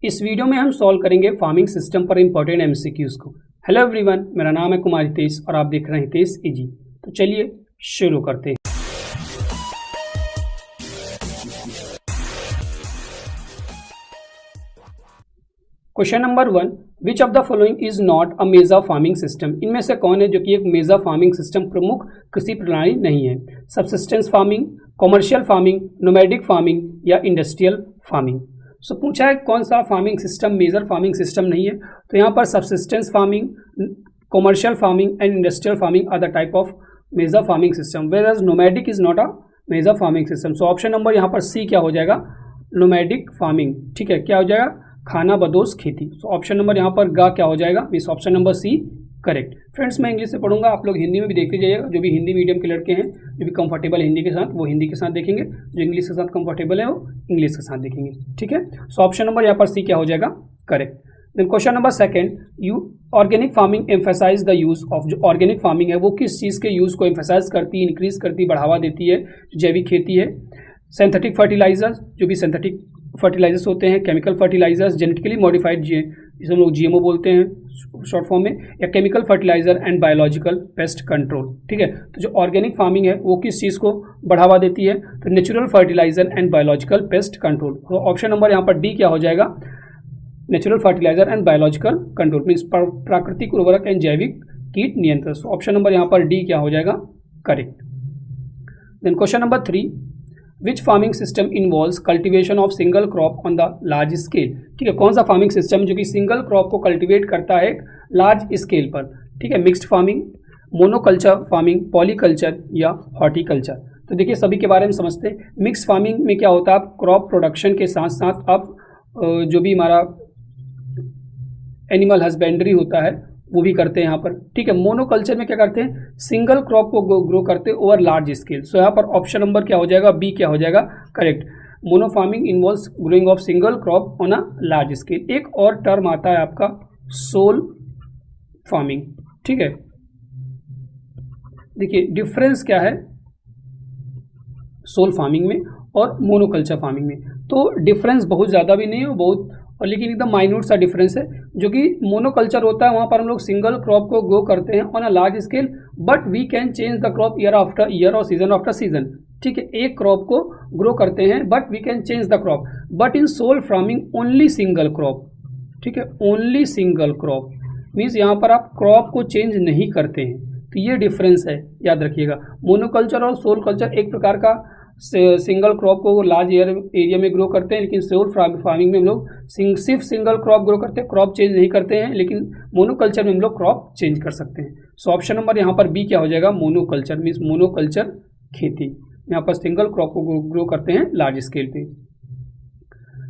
इस वीडियो में हम सॉल्व करेंगे फार्मिंग सिस्टम पर इंपॉर्टेंट एमसीक्यूज को। हेलो एवरीवन, मेरा नाम है कुमार हितेश और आप देख रहे हैं हितेश इजी। तो चलिए शुरू करते हैं। Question number 1, which of the following is not a major farming system. इनमें से कौन है जो कि एक मेजर फार्मिंग सिस्टम प्रमुख कृषि प्रणाली नहीं है? Subsistence farming, commercial farming, nomadic farming या इंडस्ट्रियल फार्मिंग। सो पूछा है कौन सा farming system major farming system नहीं है, तो यहाँ पर subsistence farming, commercial farming and industrial farming are the type of major farming system, whereas nomadic is not a major farming system. So option number यहाँ पर C क्या हो जाएगा? Nomadic farming. ठीक है, क्या हो जाएगा? खाना बदोश खेती। सो ऑप्शन नंबर यहाँ पर गा क्या हो जाएगा? इस option number C correct. Friends, मैं इंग्लिश से पढ़ूंगा, आप लोग हिंदी में भी देखते जाइएगा। जो भी हिंदी मीडियम के लड़के हैं, जो भी कंफर्टेबल हिंदी के साथ, वो हिंदी के साथ देखेंगे, जो इंग्लिश के साथ कंफर्टेबल है वो इंग्लिश के साथ देखेंगे। ठीक है, सो ऑप्शन नंबर यहाँ पर सी क्या हो जाएगा? Correct. Then question number second, you organic farming emphasise the use of. जो ऑर्गेनिक फार्मिंग है वो किस चीज़ के यूज़ को एम्फेसाइज करती है, इंक्रीज करती है, बढ़ावा देती है? जैविक खेती है, सिंथेटिक फर्टिलाइजर्स, जो भी सिंथेटिक फर्टिलाइजर्स होते हैं, केमिकल फर्टिलाइजर्स, जेनेटिकली मॉडिफाइड जिसे हम लोग जीएमओ बोलते हैं शॉर्ट फॉर्म में, या chemical fertiliser and biological pest control. ठीक है, तो जो ऑर्गेनिक फार्मिंग है वो किस चीज़ को बढ़ावा देती है? तो natural fertiliser and biological pest control. तो ऑप्शन नंबर यहाँ पर डी क्या हो जाएगा? Natural fertiliser and biological control means प्राकृतिक उर्वरक एंड जैविक कीट नियंत्रण। तो ऑप्शन नंबर यहाँ पर डी क्या हो जाएगा? Correct. Then question number 3, which farming system involves cultivation of single crop on the large scale. ठीक है, कौन सा फार्मिंग सिस्टम जो कि सिंगल क्रॉप को कल्टीवेट करता है लार्ज स्केल पर? ठीक है, mixed farming, monoculture farming, polyculture या हॉर्टिकल्चर। तो देखिए सभी के बारे में समझते हैं। मिक्स्ड फार्मिंग में क्या होता है, आप क्रॉप प्रोडक्शन के साथ साथ आप जो भी हमारा एनिमल हस्बेंड्री होता है वो भी करते हैं यहाँ पर। ठीक है, मोनोकल्चर में क्या करते हैं? सिंगल क्रॉप को ग्रो करते हैं ओवर लार्ज स्केल। सो यहाँ पर ऑप्शन नंबर क्या हो जाएगा? बी क्या हो जाएगा? Correct. Mono farming involves growing of single crop on a large scale. एक और टर्म आता है आपका सोल फार्मिंग। ठीक है, देखिए डिफरेंस क्या है सोल फार्मिंग में और मोनोकल्चर फार्मिंग में। तो डिफरेंस बहुत ज़्यादा भी नहीं है, बहुत और लेकिन एकदम माइन्यूट सा डिफरेंस है। जो कि मोनोकल्चर होता है वहाँ पर हम लोग सिंगल क्रॉप को ग्रो करते हैं on a large scale, but we can change the crop year after year और सीजन आफ्टर सीजन। ठीक है, एक क्रॉप को ग्रो करते हैं but we can change the crop. But in sole farming only single crop. ठीक है, only single crop means यहाँ पर आप क्रॉप को चेंज नहीं करते हैं। तो ये डिफरेंस है, याद रखिएगा। मोनोकल्चर और सोल कल्चर एक प्रकार का सिंगल क्रॉप को लार्ज एरिया में ग्रो करते हैं, लेकिन सोल फार्मिंग में हम लोग सिर्फ सिंगल क्रॉप ग्रो करते हैं, क्रॉप चेंज नहीं करते हैं। लेकिन मोनोकल्चर में हम लोग क्रॉप चेंज कर सकते हैं। सो ऑप्शन नंबर यहाँ पर बी क्या हो जाएगा? मोनोकल्चर मीन्स मोनोकल्चर खेती। यहाँ पर सिंगल क्रॉप को ग्रो करते हैं लार्ज स्केल पे।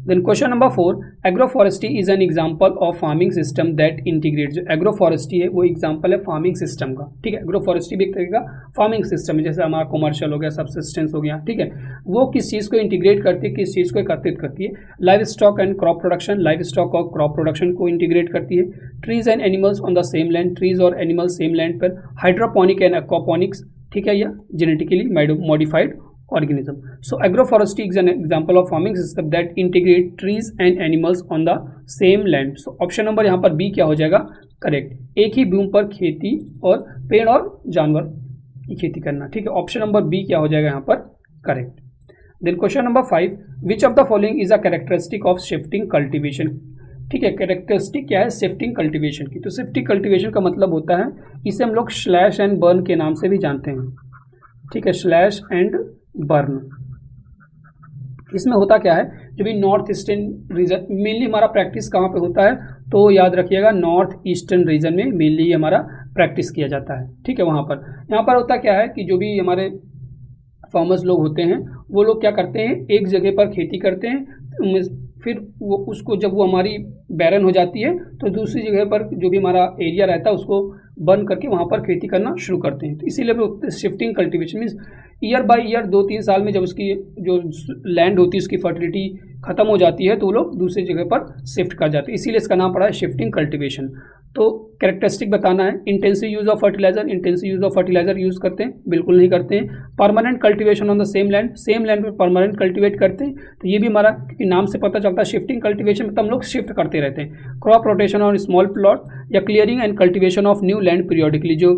Then question number 4, agroforestry is an example of farming system that integrate. जो एग्रोफॉरेस्ट्री है वो एग्जांपल है फार्मिंग सिस्टम का। ठीक है, एग्रोफॉरेस्ट्री भी एक तरह का फार्मिंग सिस्टम है, जैसे हमारा कमर्शियल हो गया, सब्सिस्टेंस हो गया। ठीक है, वो किस चीज़ को इंटीग्रेट करती है, किस चीज़ को एकत्रित करती है? Live stock and crop production, live stock और क्रॉप प्रोडक्शन को इंटीग्रेट करती है। Trees and animals on the same land, trees और एनिमल्स सेम लैंड पर। हाइड्रोपोनिक एंड एक्वापोनिक्स, ठीक है, या genetically modified organism. So agroforestry is an example of farming system that integrate trees and animals on the same land. So option number यहाँ पर B क्या हो जाएगा? करेक्ट। एक ही भूमि पर खेती और पेड़ और जानवर की खेती करना। ठीक है, ऑप्शन नंबर बी क्या हो जाएगा यहाँ पर? Correct. Then question number 5, which of the following is a characteristic of shifting cultivation. ठीक है, कैरेक्टरिस्टिक क्या है शिफ्टिंग कल्टीवेशन की? तो शिफ्टिंग कल्टीवेशन का मतलब होता है, इसे हम लोग स्लैश एंड बर्न के नाम से भी जानते हैं। ठीक है, स्लैश एंड बर्न। इसमें होता क्या है, जो भी नॉर्थ ईस्टर्न रीजन मेनली हमारा प्रैक्टिस कहाँ पे होता है, तो याद रखिएगा नॉर्थ ईस्टर्न रीजन में मेनली हमारा प्रैक्टिस किया जाता है। ठीक है, वहाँ पर यहाँ पर होता क्या है कि जो भी हमारे फार्मर्स लोग होते हैं वो लोग क्या करते हैं, एक जगह पर खेती करते हैं, फिर वो उसको जब वो हमारी बैरन हो जाती है तो दूसरी जगह पर जो भी हमारा एरिया रहता है उसको बर्न करके वहाँ पर खेती करना शुरू करते हैं। तो इसीलिए shifting cultivation means year by year 2-3 साल में जब उसकी जो लैंड होती है उसकी फर्टिलिटी खत्म हो जाती है तो वो लोग दूसरी जगह पर शिफ्ट कर जाते हैं, इसीलिए इसका नाम पड़ा है शिफ्टिंग कल्टीवेशन। तो कैरेक्टरिस्टिक बताना है। Intensive use of fertiliser, intensive use of fertiliser use करते हैं? बिल्कुल नहीं करते हैं। Permanent cultivation on the same land, same land पे परमानेंट कल्टीवेट करते हैं? तो ये भी हमारा, क्योंकि नाम से पता चलता है शिफ्टिंग कल्टीवेशन में, तो हम लोग शिफ्ट करते रहते हैं। Crop rotation on small plot, या clearing and cultivation of new land periodically, जो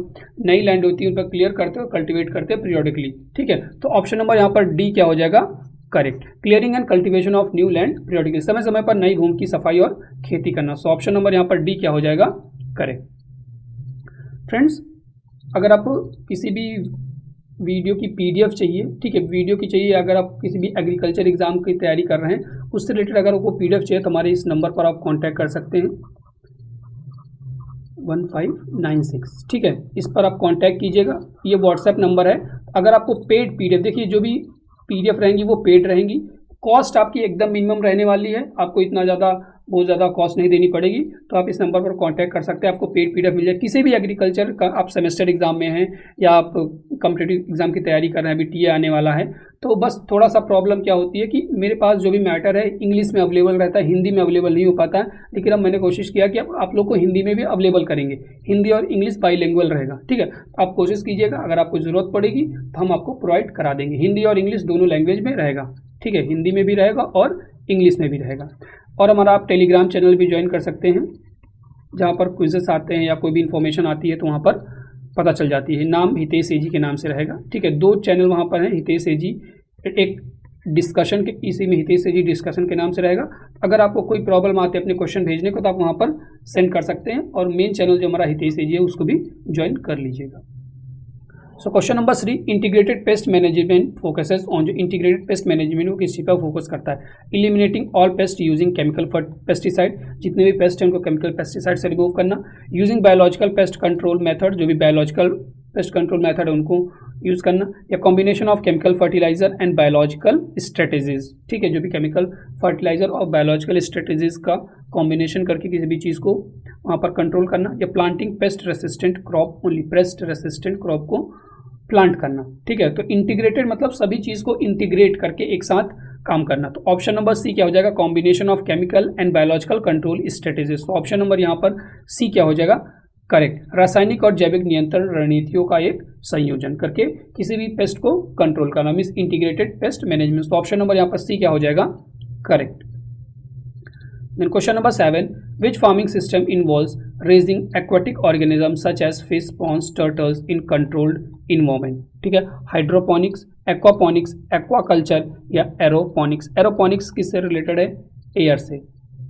नई लैंड होती है उन पर क्लियर करते हो, कल्टीवेट करते हैं पीरियोडिकली। ठीक है, तो ऑप्शन नंबर यहाँ पर डी क्या हो जाएगा? Correct. Clearing and cultivation of new land periodically, समय समय पर नई भूमि की सफाई और खेती करना। सो ऑप्शन नंबर यहाँ पर डी क्या हो जाएगा? करेक्ट। फ्रेंड्स, अगर आपको किसी भी वीडियो की पीडीएफ चाहिए, ठीक है, वीडियो की चाहिए, अगर आप किसी भी एग्रीकल्चर एग्जाम की तैयारी कर रहे हैं उससे रिलेटेड अगर आपको पीडीएफ चाहिए तो हमारे इस नंबर पर आप कांटेक्ट कर सकते हैं 1596। ठीक है, इस पर आप कांटेक्ट कीजिएगा, ये व्हाट्सएप नंबर है। अगर आपको पेड पीडीएफ, देखिए जो भी पीडीएफ रहेंगी वो पेड रहेंगी, कॉस्ट आपकी एकदम मिनिमम रहने वाली है, आपको इतना ज़्यादा बहुत ज़्यादा कॉस्ट नहीं देनी पड़ेगी। तो आप इस नंबर पर कांटेक्ट कर सकते हैं, आपको पेड पीडीएफ मिल जाए। किसी भी एग्रीकल्चर का आप सेमेस्टर एग्जाम में हैं या आप कॉम्पिटिटिव एग्जाम की तैयारी कर रहे हैं, अभी टीए आने वाला है, तो बस थोड़ा सा प्रॉब्लम क्या होती है कि मेरे पास जो भी मैटर है इंग्लिश में अवेलेबल रहता है, हिंदी में अवेलेबल नहीं हो पाता है। लेकिन अब मैंने कोशिश किया कि आप लोग को हिंदी में भी अवेलेबल करेंगे, हिंदी और इंग्लिश बाईलैंग्वेज रहेगा। ठीक है, आप कोशिश कीजिएगा, अगर आपको ज़रूरत पड़ेगी तो हम आपको प्रोवाइड करा देंगे। हिंदी और इंग्लिश दोनों लैंग्वेज में रहेगा। ठीक है, हिंदी में भी रहेगा और इंग्लिश में भी रहेगा। और हमारा आप टेलीग्राम चैनल भी ज्वाइन कर सकते हैं, जहाँ पर क्विजेस आते हैं या कोई भी इन्फॉर्मेशन आती है तो वहाँ पर पता चल जाती है। नाम हितेश एजी के नाम से रहेगा। ठीक है, 2 चैनल वहाँ पर हैं, हितेश एजी, एक डिस्कशन के, इसी में हितेश एजी डिस्कशन के नाम से रहेगा। अगर आपको कोई प्रॉब्लम आती है अपने क्वेश्चन भेजने को तो आप वहाँ पर सेंड कर सकते हैं, और मेन चैनल जो हमारा हितेश एजी है उसको भी ज्वाइन कर लीजिएगा। So question number 3, integrated pest management focuses on, जो इंटीग्रेटेड पेस्ट मैनेजमेंट वो किस चीज़ पर फोकस करता है? Eliminating all paste using chemical pesticide, जितने भी पेस्ट हैं उनको केमिकल पेस्टिसाइड से रिमूव करना। Using biological pest control method, जो भी बायोलॉजिकल पेस्ट कंट्रोल मेथड है उनको यूज़ करना। या combination of chemical fertiliser and biological strategies, ठीक है, जो भी केमिकल फर्टिलाइजर और बायोलॉजिकल स्ट्रेटेजीज का कॉम्बिनेशन करके किसी भी चीज़ को वहाँ पर कंट्रोल करना। या planting paste resistant crop only, paste resistant crop को प्लांट करना। ठीक है, तो इंटीग्रेटेड मतलब सभी चीज़ को इंटीग्रेट करके एक साथ काम करना। तो ऑप्शन नंबर सी क्या हो जाएगा? Combination of chemical and biological control strategies. तो ऑप्शन नंबर यहाँ पर सी क्या हो जाएगा? करेक्ट। रासायनिक और जैविक नियंत्रण रणनीतियों का एक संयोजन करके किसी भी पेस्ट को कंट्रोल करना, मीन्स इंटीग्रेटेड पेस्ट मैनेजमेंट। तो ऑप्शन नंबर यहाँ पर सी क्या हो जाएगा? Correct. Then question number 7, which farming system involves raising aquatic organisms such as fish, ponds, turtles in controlled environment? ठीक है, हाइड्रोपोनिक्स, एक्वापोनिक्स, एक्वाकल्चर या एरोपोनिक्स। एरोपोनिक्स किससे रिलेटेड है? एयर से।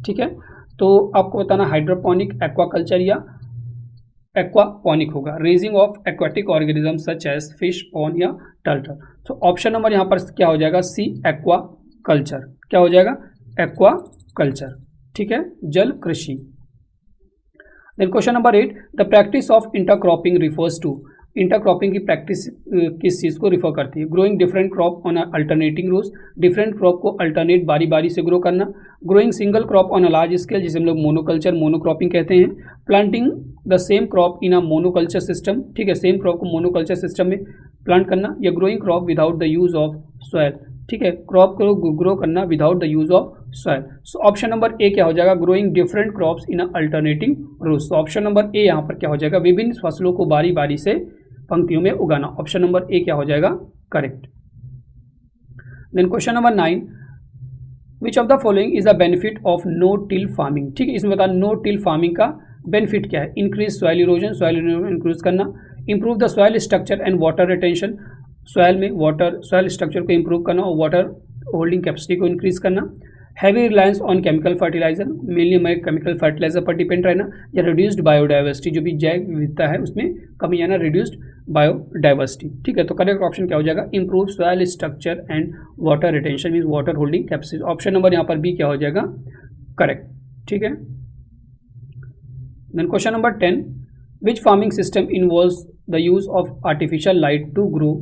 ठीक है, तो आपको बताना हाइड्रोपोनिक, एक्वाकल्चर या एक्वापोनिक होगा। Raising of aquatic organism such as fish, pond या टर्टल। तो ऑप्शन नंबर यहाँ पर क्या हो जाएगा? C, aquaculture. क्या हो जाएगा? एक्वाकल्चर। ठीक है, जल कृषि। Then question number 8, the practice of intercropping refers to. Intercropping की प्रैक्टिस किस चीज़ को रिफर करती है? Growing different crop on alternating rows, different crop को अल्टरनेट बारी बारी से ग्रो करना। Growing single crop on a large scale, जिसे हम लोग मोनोकल्चर, मोनोक्रॉपिंग कहते हैं। Planting the same crop in a monoculture system, ठीक है, सेम क्रॉप को मोनोकल्चर सिस्टम में प्लांट करना। या growing crop without the use of soil, ठीक है, क्रॉप को ग्रो करना without the use of soil. So option number A क्या हो जाएगा? Growing different crops in alternating rows. So option number A यहाँ पर क्या हो जाएगा? विभिन्न फसलों को बारी बारी से पंक्तियों में उगाना। ऑप्शन नंबर ए क्या हो जाएगा? Correct. Then question number 9, which of the following is the benefit of no till farming. ठीक है, इसमें बता नो टिल फार्मिंग का बेनिफिट क्या है? Increase soil erosion, soil erosion increase करना। Improve the soil structure and water retention, soil में water, soil structure को इंप्रूव करना और वाटर होल्डिंग कैपेसिटी को इंक्रीज करना। Heavy reliance on chemical fertiliser, mainly हमारे केमिकल फर्टिलाइजर पर डिपेंड रहना। या रिड्यूस्ड बायोडाइवर्सिटी, जो भी जैव विविधता है उसमें कमी आना, रिड्यूस्ड बायोडाइवर्सिटी। ठीक है, तो करेक्ट ऑप्शन क्या हो जाएगा? Improve soil structure and water retention mean water holding capacity. Option number यहाँ पर बी क्या हो जाएगा? करेक्ट। ठीक है, then question number 10, which farming system involves the use of artificial light to grow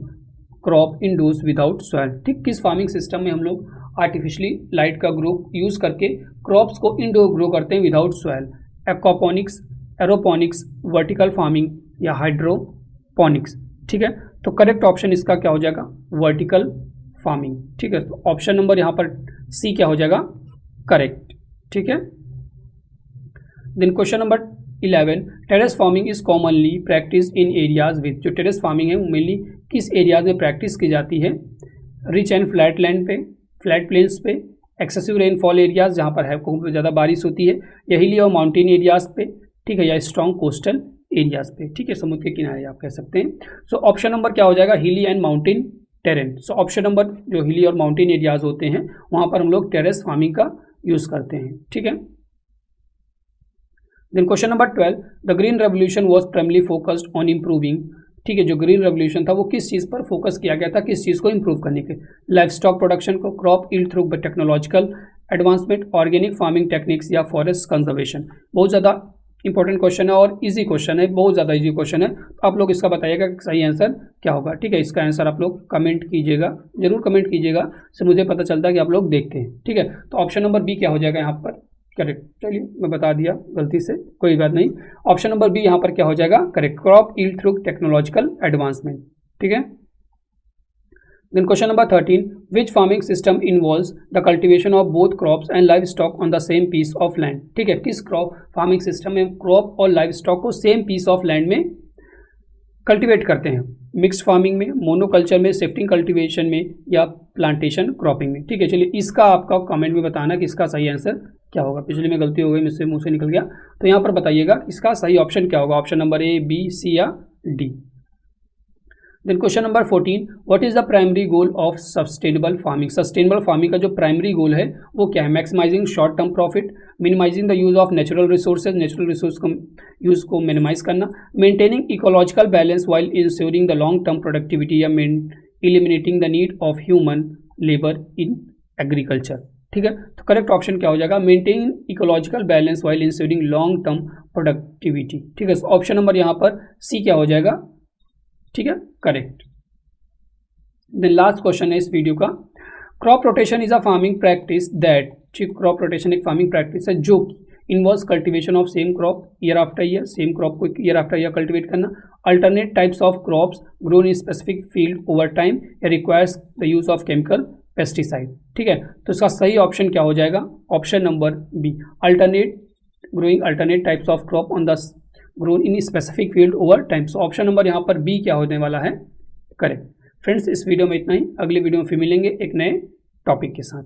crop indoors without soil. ठीक, किस farming system में हम लोग आर्टिफिशियली लाइट का ग्रो यूज़ करके क्रॉप्स को इंडोर ग्रो करते हैं without soil? Aquaponics, aeroponics, vertical farming या हाइड्रोपोनिक्स। ठीक है, तो करेक्ट ऑप्शन इसका क्या हो जाएगा? Vertical farming. ठीक है, तो ऑप्शन नंबर यहाँ पर सी क्या हो जाएगा? करेक्ट। ठीक है, then question number 11 terrace farming is commonly practice in areas with, जो टेरेस फार्मिंग है वो मेनली किस एरियाज में प्रैक्टिस की जाती है? रिच एंड फ्लैट लैंड पे, फ्लैट प्लेन्स पे, एक्सेसिव रेनफॉल एरियाज जहाँ पर है खूब ज़्यादा बारिश होती है, या हिली और माउंटेन एरियाज पे, ठीक है, या स्ट्रॉन्ग कोस्टल एरियाज पे, ठीक है, समुद्र के किनारे आप कह सकते हैं। सो ऑप्शन नंबर क्या हो जाएगा? हिली and mountain terrain. So option number जो हिली और माउंटेन एरियाज होते हैं वहाँ पर हम लोग टेरेस फार्मिंग का यूज़ करते हैं, ठीक है। Then question number 12, the green revolution was primarily focused on improving, ठीक है, जो ग्रीन रेवोल्यूशन था वो किस चीज़ पर फोकस किया गया था, किस चीज़ को इंप्रूव करने के? लाइफ स्टॉक प्रोडक्शन को, crop yield through technological advancement, organic farming techniques, या फॉरेस्ट कंजर्वेशन। बहुत ज़्यादा इंपॉर्टेंट क्वेश्चन है और इजी क्वेश्चन है, बहुत ज़्यादा इजी क्वेश्चन है। तो आप लोग इसका बताइएगा कि सही आंसर क्या होगा, ठीक है। इसका आंसर आप लोग कमेंट कीजिएगा, जरूर कमेंट कीजिएगा, से मुझे पता चलता है कि आप लोग देखते हैं, ठीक है। तो ऑप्शन नंबर बी क्या हो जाएगा यहाँ पर? करेक्ट। चलिए मैं बता दिया गलती से, कोई बात नहीं। ऑप्शन नंबर बी यहाँ पर क्या हो जाएगा? Correct, crop yield through technological advancement, ठीक है। Then question number 13, which farming system involves the cultivation of both crops and livestock on the same piece of land, ठीक है। किस क्रॉप फार्मिंग सिस्टम में क्रॉप और livestock को same piece of land में cultivate करते हैं? Mixed farming में, मोनोकल्चर में, शिफ्टिंग कल्टीवेशन में, या प्लांटेशन क्रॉपिंग में, ठीक है। चलिए इसका आपका कमेंट में बताना कि इसका सही आंसर क्या होगा। पिछले में गलती हो गई, मुझसे मुंह से निकल गया, तो यहाँ पर बताइएगा इसका सही ऑप्शन क्या होगा। Option number A, B, C या D. Then question number 14, what is the primary goal of sustainable farming? Sustainable farming का जो प्राइमरी गोल है वो क्या है? Maximising short term profit, minimising the use of natural resources, natural resource को use को minimise करना, maintaining ecological balance while ensuring the long term productivity, या eliminating the need of human labour in agriculture, ठीक है। तो correct option क्या हो जाएगा? Maintain ecological balance while ensuring long term productivity, ठीक है। ऑप्शन नंबर यहाँ पर सी क्या हो जाएगा, ठीक है, करेक्ट। देन लास्ट क्वेश्चन है इस वीडियो का, crop rotation is a farming practice that, ठीक, क्रॉप रोटेशन एक फार्मिंग प्रैक्टिस है जो involves cultivation of same crop year after year, same crop को ईयर आफ्टर ईयर कल्टीवेट करना, alternate types of crops grown in specific field over time, या requires the use of chemical pesticide, ठीक है। तो इसका सही ऑप्शन क्या हो जाएगा? Option number B, alternate growing alternate types of crop on the grown in specific field over time. So option number यहाँ पर बी क्या होने वाला है? करेक्ट। फ्रेंड्स, इस वीडियो में इतना ही, अगली वीडियो में फिर मिलेंगे एक नए टॉपिक के साथ।